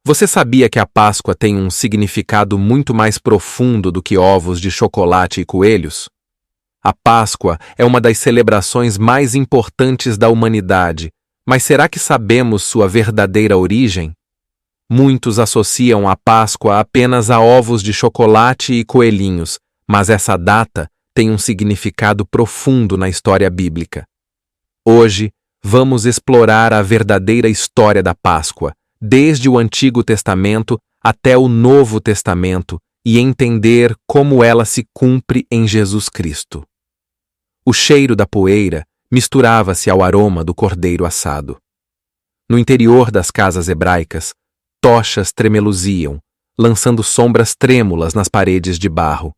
Você sabia que a Páscoa tem um significado muito mais profundo do que ovos de chocolate e coelhos? A Páscoa é uma das celebrações mais importantes da humanidade, mas será que sabemos sua verdadeira origem? Muitos associam a Páscoa apenas a ovos de chocolate e coelhinhos, mas essa data tem um significado profundo na história bíblica. Hoje, vamos explorar a verdadeira história da Páscoa, desde o Antigo Testamento até o Novo Testamento, e entender como ela se cumpre em Jesus Cristo. O cheiro da poeira misturava-se ao aroma do cordeiro assado. No interior das casas hebraicas, tochas tremeluziam, lançando sombras trêmulas nas paredes de barro.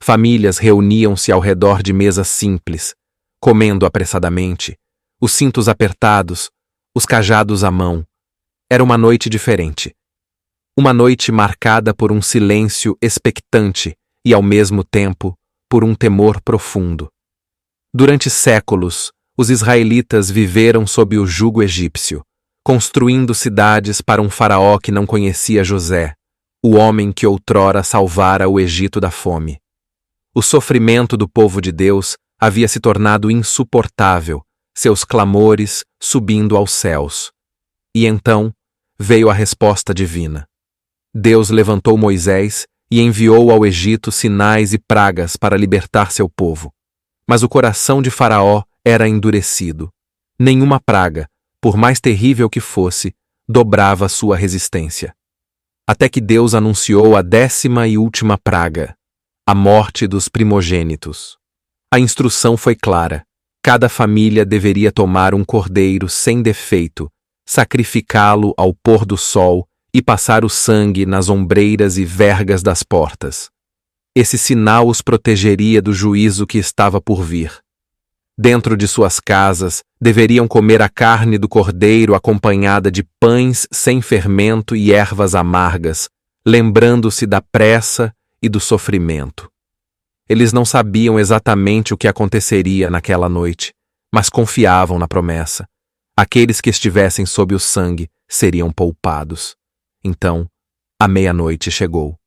Famílias reuniam-se ao redor de mesas simples, comendo apressadamente, os cintos apertados, os cajados à mão. Era uma noite diferente. Uma noite marcada por um silêncio expectante e, ao mesmo tempo, por um temor profundo. Durante séculos, os israelitas viveram sob o jugo egípcio, construindo cidades para um faraó que não conhecia José, o homem que outrora salvara o Egito da fome. O sofrimento do povo de Deus havia se tornado insuportável, seus clamores subindo aos céus. E então veio a resposta divina. Deus levantou Moisés e enviou ao Egito sinais e pragas para libertar seu povo. Mas o coração de Faraó era endurecido. Nenhuma praga, por mais terrível que fosse, dobrava sua resistência. Até que Deus anunciou a 10ª e última praga, a morte dos primogênitos. A instrução foi clara. Cada família deveria tomar um cordeiro sem defeito, sacrificá-lo ao pôr do sol e passar o sangue nas ombreiras e vergas das portas. Esse sinal os protegeria do juízo que estava por vir. Dentro de suas casas, deveriam comer a carne do cordeiro acompanhada de pães sem fermento e ervas amargas, lembrando-se da pressa e do sofrimento. Eles não sabiam exatamente o que aconteceria naquela noite, mas confiavam na promessa. Aqueles que estivessem sob o sangue seriam poupados. Então, a meia-noite chegou.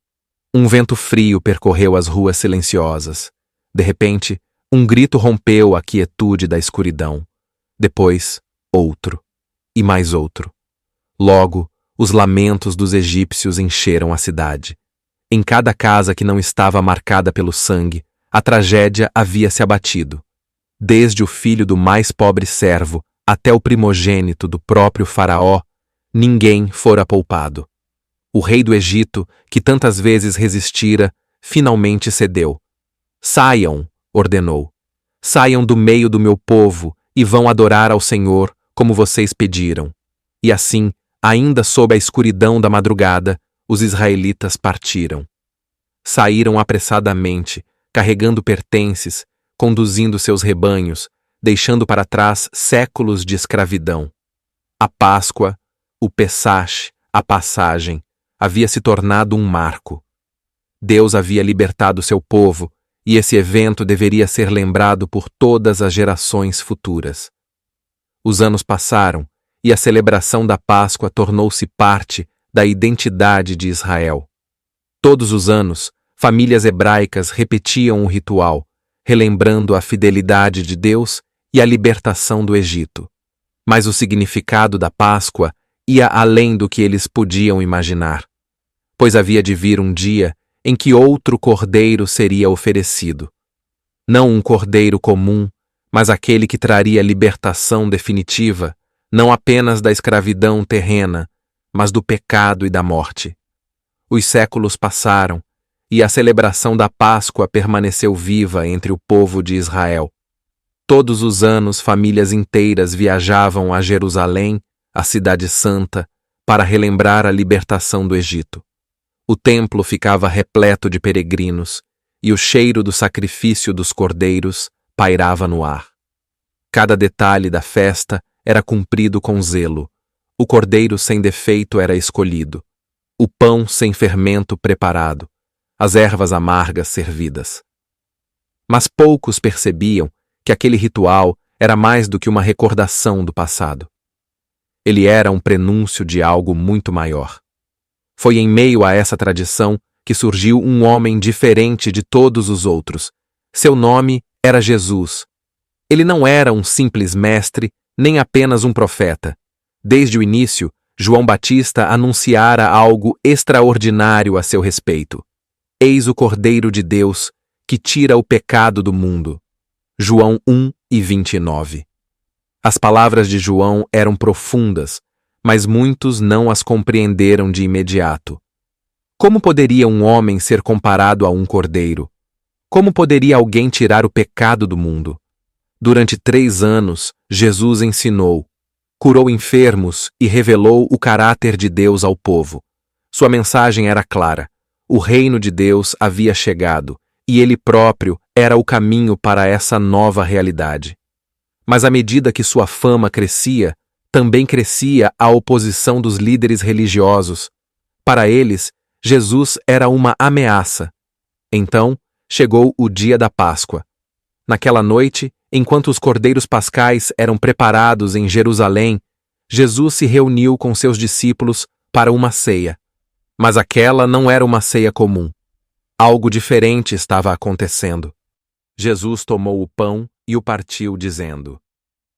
Um vento frio percorreu as ruas silenciosas. De repente, um grito rompeu a quietude da escuridão. Depois, outro. E mais outro. Logo, os lamentos dos egípcios encheram a cidade. Em cada casa que não estava marcada pelo sangue, a tragédia havia se abatido. Desde o filho do mais pobre servo até o primogênito do próprio faraó, ninguém fora poupado. O rei do Egito, que tantas vezes resistira, finalmente cedeu. Saiam, ordenou. Saiam do meio do meu povo e vão adorar ao Senhor, como vocês pediram. E assim, ainda sob a escuridão da madrugada, os israelitas partiram. Saíram apressadamente, carregando pertences, conduzindo seus rebanhos, deixando para trás séculos de escravidão. A Páscoa, o Pessach, a passagem, havia se tornado um marco. Deus havia libertado seu povo, e esse evento deveria ser lembrado por todas as gerações futuras. Os anos passaram, e a celebração da Páscoa tornou-se parte da identidade de Israel. Todos os anos, famílias hebraicas repetiam o ritual, relembrando a fidelidade de Deus e a libertação do Egito. Mas o significado da Páscoa ia além do que eles podiam imaginar, pois havia de vir um dia em que outro cordeiro seria oferecido. Não um cordeiro comum, mas aquele que traria libertação definitiva, não apenas da escravidão terrena, mas do pecado e da morte. Os séculos passaram, e a celebração da Páscoa permaneceu viva entre o povo de Israel. Todos os anos, famílias inteiras viajavam a Jerusalém, a Cidade Santa, para relembrar a libertação do Egito. O templo ficava repleto de peregrinos, e o cheiro do sacrifício dos cordeiros pairava no ar. Cada detalhe da festa era cumprido com zelo. O cordeiro sem defeito era escolhido, o pão sem fermento preparado, as ervas amargas servidas. Mas poucos percebiam que aquele ritual era mais do que uma recordação do passado. Ele era um prenúncio de algo muito maior. Foi em meio a essa tradição que surgiu um homem diferente de todos os outros. Seu nome era Jesus. Ele não era um simples mestre, nem apenas um profeta. Desde o início, João Batista anunciara algo extraordinário a seu respeito. Eis o Cordeiro de Deus, que tira o pecado do mundo. João 1:29. As palavras de João eram profundas, mas muitos não as compreenderam de imediato. Como poderia um homem ser comparado a um cordeiro? Como poderia alguém tirar o pecado do mundo? Durante 3 anos, Jesus ensinou, curou enfermos e revelou o caráter de Deus ao povo. Sua mensagem era clara: o reino de Deus havia chegado, e ele próprio era o caminho para essa nova realidade. Mas à medida que sua fama crescia, também crescia a oposição dos líderes religiosos. Para eles, Jesus era uma ameaça. Então, chegou o dia da Páscoa. Naquela noite, enquanto os cordeiros pascais eram preparados em Jerusalém, Jesus se reuniu com seus discípulos para uma ceia. Mas aquela não era uma ceia comum. Algo diferente estava acontecendo. Jesus tomou o pão e o partiu, dizendo: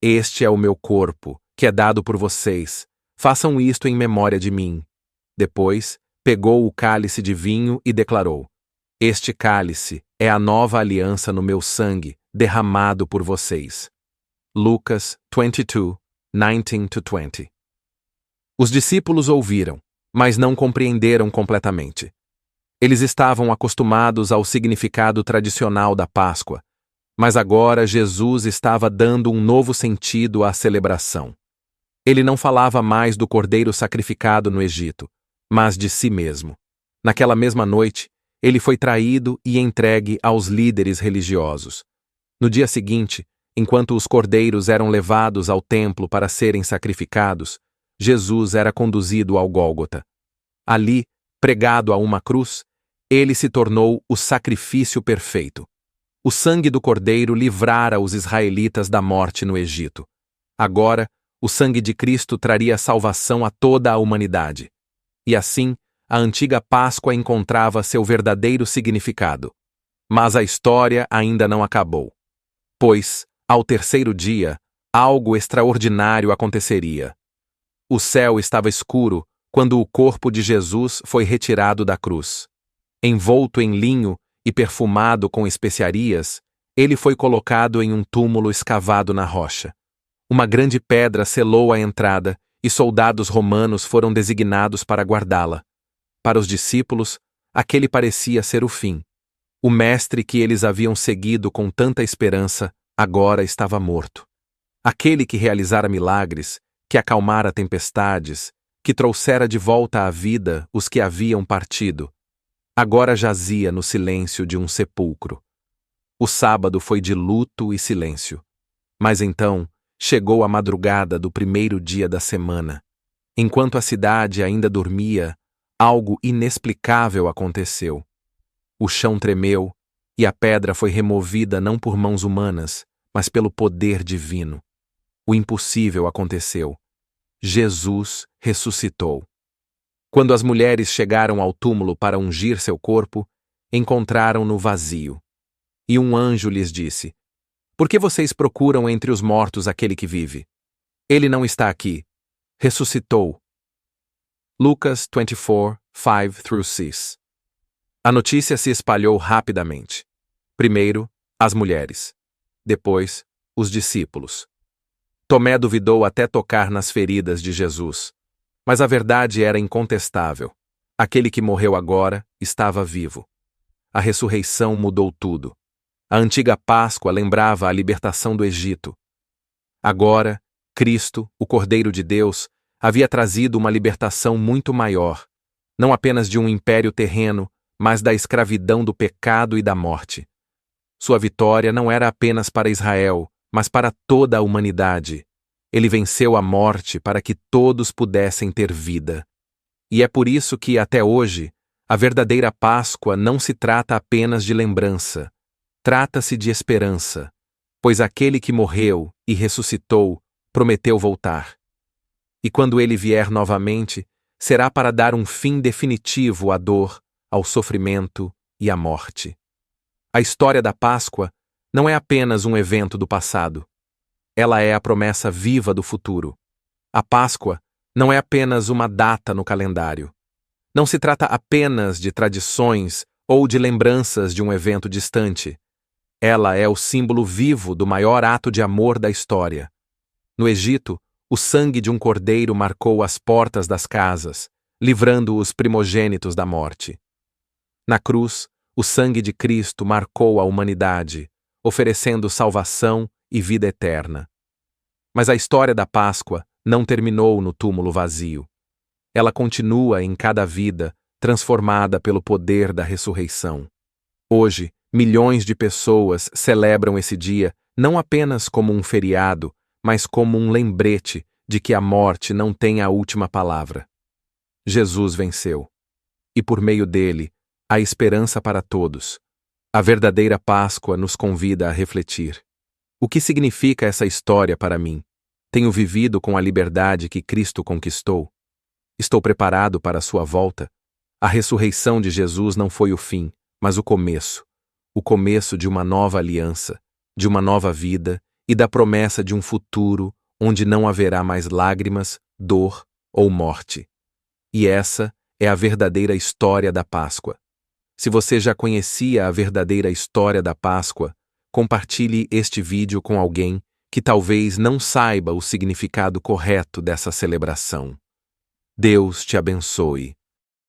Este é o meu corpo, que é dado por vocês. Façam isto em memória de mim. Depois, pegou o cálice de vinho e declarou: Este cálice é a nova aliança no meu sangue, derramado por vocês. Lucas 22:19-20. Os discípulos ouviram, mas não compreenderam completamente. Eles estavam acostumados ao significado tradicional da Páscoa, mas agora Jesus estava dando um novo sentido à celebração. Ele não falava mais do cordeiro sacrificado no Egito, mas de si mesmo. Naquela mesma noite, ele foi traído e entregue aos líderes religiosos. No dia seguinte, enquanto os cordeiros eram levados ao templo para serem sacrificados, Jesus era conduzido ao Gólgota. Ali, pregado a uma cruz, ele se tornou o sacrifício perfeito. O sangue do cordeiro livrara os israelitas da morte no Egito. Agora, o sangue de Cristo traria salvação a toda a humanidade. E assim, a antiga Páscoa encontrava seu verdadeiro significado. Mas a história ainda não acabou. Pois, ao terceiro dia, algo extraordinário aconteceria. O céu estava escuro quando o corpo de Jesus foi retirado da cruz. Envolto em linho e perfumado com especiarias, ele foi colocado em um túmulo escavado na rocha. Uma grande pedra selou a entrada e soldados romanos foram designados para guardá-la. Para os discípulos, aquele parecia ser o fim. O mestre que eles haviam seguido com tanta esperança agora estava morto. Aquele que realizara milagres, que acalmara tempestades, que trouxera de volta à vida os que haviam partido, agora jazia no silêncio de um sepulcro. O sábado foi de luto e silêncio. Mas então chegou a madrugada do primeiro dia da semana. Enquanto a cidade ainda dormia, algo inexplicável aconteceu. O chão tremeu e a pedra foi removida não por mãos humanas, mas pelo poder divino. O impossível aconteceu. Jesus ressuscitou. Quando as mulheres chegaram ao túmulo para ungir seu corpo, encontraram-no vazio. E um anjo lhes disse: Por que vocês procuram entre os mortos aquele que vive? Ele não está aqui. Ressuscitou. Lucas 24:5-6. A notícia se espalhou rapidamente. Primeiro, as mulheres. Depois, os discípulos. Tomé duvidou até tocar nas feridas de Jesus. Mas a verdade era incontestável. Aquele que morreu agora estava vivo. A ressurreição mudou tudo. A antiga Páscoa lembrava a libertação do Egito. Agora, Cristo, o Cordeiro de Deus, havia trazido uma libertação muito maior, não apenas de um império terreno, mas da escravidão do pecado e da morte. Sua vitória não era apenas para Israel, mas para toda a humanidade. Ele venceu a morte para que todos pudessem ter vida. E é por isso que, até hoje, a verdadeira Páscoa não se trata apenas de lembrança. Trata-se de esperança, pois aquele que morreu e ressuscitou prometeu voltar. E quando ele vier novamente, será para dar um fim definitivo à dor, ao sofrimento e à morte. A história da Páscoa não é apenas um evento do passado. Ela é a promessa viva do futuro. A Páscoa não é apenas uma data no calendário. Não se trata apenas de tradições ou de lembranças de um evento distante. Ela é o símbolo vivo do maior ato de amor da história. No Egito, o sangue de um cordeiro marcou as portas das casas, livrando os primogênitos da morte. Na cruz, o sangue de Cristo marcou a humanidade, oferecendo salvação e vida eterna. Mas a história da Páscoa não terminou no túmulo vazio. Ela continua em cada vida, transformada pelo poder da ressurreição. Hoje, milhões de pessoas celebram esse dia não apenas como um feriado, mas como um lembrete de que a morte não tem a última palavra. Jesus venceu. E por meio dele, há esperança para todos. A verdadeira Páscoa nos convida a refletir. O que significa essa história para mim? Tenho vivido com a liberdade que Cristo conquistou? Estou preparado para a sua volta? A ressurreição de Jesus não foi o fim, mas o começo de uma nova aliança, de uma nova vida e da promessa de um futuro onde não haverá mais lágrimas, dor ou morte. E essa é a verdadeira história da Páscoa. Se você já conhecia a verdadeira história da Páscoa, compartilhe este vídeo com alguém que talvez não saiba o significado correto dessa celebração. Deus te abençoe.